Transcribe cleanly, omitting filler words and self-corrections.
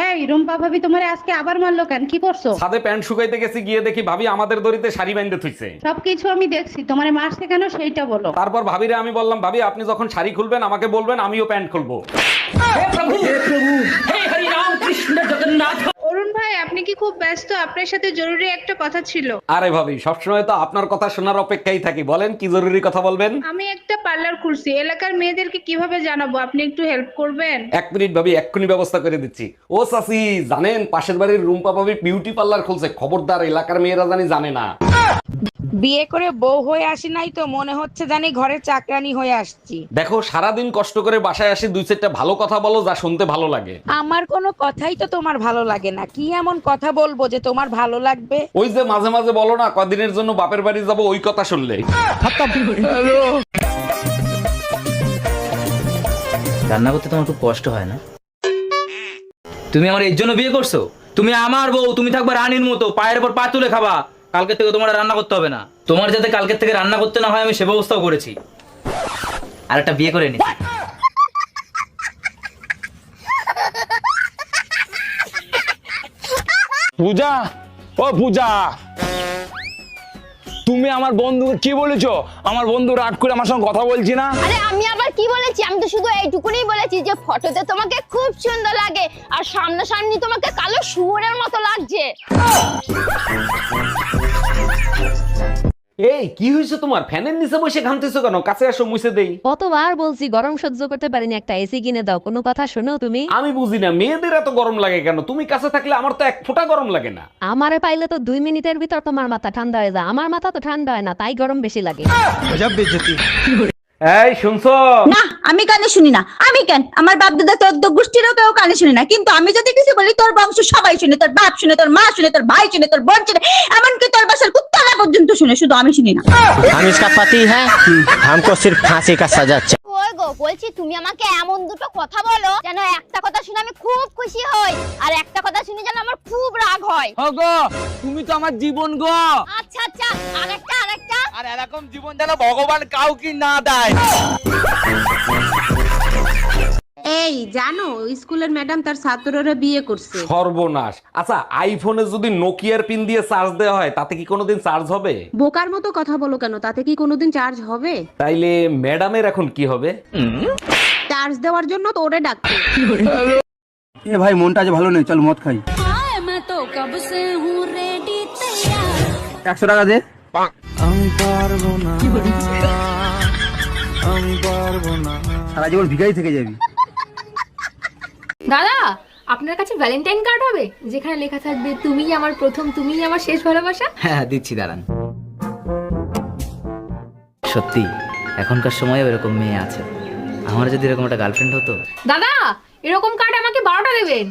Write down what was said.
এই রুম্পা ভাবি তোমারে আজকে আবার মারলো কেন? কি করছো? ছাদে প্যান্ট শুকাইতে গেছি, গিয়ে দেখি ভাবি আমাদের দড়িতে শাড়ি বাইন্ধে থুইছে। সবকিছু আমি দেখছি, তোমারে মারছে কেন সেইটা বলো। তারপর ভাবিরে আমি বললাম, ভাবি আপনি যখন শাড়ি খুলবেন আমাকে বলবেন, আমিও প্যান্ট খুলবো। অরুণ ভাই, আপনি কি খুব ব্যস্ত? আপনার সাথে জরুরি একটা কথা ছিল। আরে ভাবি, সবসময় তো আপনার কথা শোনার অপেক্ষায় থাকি, বলেন কি জরুরি কথা বলবেন। আমি একটা পার্লার খুলছি, এলাকার মেয়েদেরকে কিভাবে জানাবো, আপনি একটু হেল্প করবেন? 1 মিনিট ভাবি, এক্ষুনি ব্যবস্থা করে দিচ্ছি। ও চাচি, জানেন পাশের বাড়ির রুম্পা ভাবি বিউটি পার্লার খুলছে, খবরদার এলাকার মেয়েরা জানি জানে না। বিয়ে করে বউ হয়ে আসি নাই তো, মনে হচ্ছে জানি ঘরের চাকরানি হয়ে আসছি। দেখো, সারাদিন কষ্ট করে বাসায় আসি, 2-4টা ভালো কথা বলো যা শুনতে ভালো লাগে। আমার কোনো কথাই তো তোমার ভালো লাগে না, কি এমন কথা বলবো যে তোমার ভালো লাগবে? ওই যে মাঝে মাঝে বলো না কদিনের জন্য বাপের বাড়ি যাব, ওই কথা শুনলে। রান্না করতে তোমার খুব কষ্ট হয় না? তুমি আমার এর জন্য বিয়ে করছো? তুমি আমার বউ, তুমি থাকবে রানীর মতো, পায়ের পর পা তুলে খাবা। কালকে থেকে তোমার আর রান্না করতে হবে না। তোমার যাতে কালকে থেকে রান্না করতে না হয় আমি সে ব্যবস্থাও করেছি। আর একটা বিয়ে করে নি। পূজা, ও পূজা, তুমি আমার বন্ধুকে কি বলেছো? আমার বন্ধু রাগ করে আমার সঙ্গে কথা বলছি না। আরে আমি আবার কি বলেছি? আমি তো শুধু এইটুকুনি বলেছি যে ফটোতে তোমাকে খুব সুন্দর লাগে আর সামনাসামনি তোমাকে কালো শুয়োরের মতো লাগছে। এই কি হয়েছে তোমার? ফ্যানের নিচে বসে ঘামতেছো কেন? কাছে আসো, মুছে দেই। কতবার বলছি গরম সহ্য করতে পারিনি, একটা এসি কিনে দাও, কোনো কথা শোনো তুমি? আমি বুঝি না মেয়েদের এত গরম লাগে কেন? তুমি কাছে থাকলে আমার তো এক ফোঁটা গরম লাগে না। আমারে পাইলে তো 2 মিনিটের ভিতর তোমার মাথা ঠান্ডা হয়ে যায়, আমার মাথা তো ঠান্ডা হয় না, তাই গরম বেশি লাগে। এই শুনছো? না, আমি কানে শুনি না। আমি কেন, আমার বাপ দাদা 14 গোষ্ঠীরও কেউ কানে শুনি না, কিন্তু আমি যদি কিছু বলি তোর বংশ সবাই শুনে, তোর বাপ শুনে, তোর মা শুনে, তোর ভাই শুনে, তোর বোন শুনে, এমনকি তোর বাসার কুত্তারা পর্যন্ত শুনে, শুধু আমি শুনি না। हम इसका पति है, हमको सिर्फ फांसी का सजा चाहिए। ওই গো, বলছি তুমি আমাকে এমন দুটো কথা বলো যেন একটা কথা শুনে আমি খুব খুশি হই আর একটা কথা শুনে যেন আমার খুব রাগ হয়। গো, তুমি তো আমার জীবন গো। আচ্ছা আচ্ছা, আরেকটা আরেকটা। আর এরকম জীবন যেন ভগবান কাউকে না দেয়। এই জানো, স্কুলের ম্যাডাম তার ছাত্ররা বিয়ে করছে। সর্বনাশ। আচ্ছা, আইফোনে যদি নোকিয়ার পিন দিয়ে চার্জ দেওয়া হয় তাতে কি কোনোদিন চার্জ হবে? বোকার মতো কথা বলো কেন, তাতে কি কোনোদিন চার্জ হবে? তাইলে ম্যাডামের এখন কি হবে? চার্জ দেওয়ার জন্য তো ওরে ডাকছে। ए भाई मोन्टा आज ভালো নেই, চল মদ খাই। 100 টাকা দে। আমি পারবো না, আমি পারবো না। সারা জীবন ভিখারি থেকে যাবি। দাদা, আপনার কাছে ভ্যালেন্টাইন কার্ড হবে যেখানে লেখা থাকবে তুমিই আমার প্রথম, তুমিই আমার শেষ ভালোবাসা? হ্যাঁ দিচ্ছি, দাঁড়ান। সত্যি এখনকার সময়ে এরকম মেয়ে আছে। আমার যদি এরকম একটা গার্লফ্রেন্ড হতো। দাদা, এরকম কার্ড আমাকে 12টা দেবেন।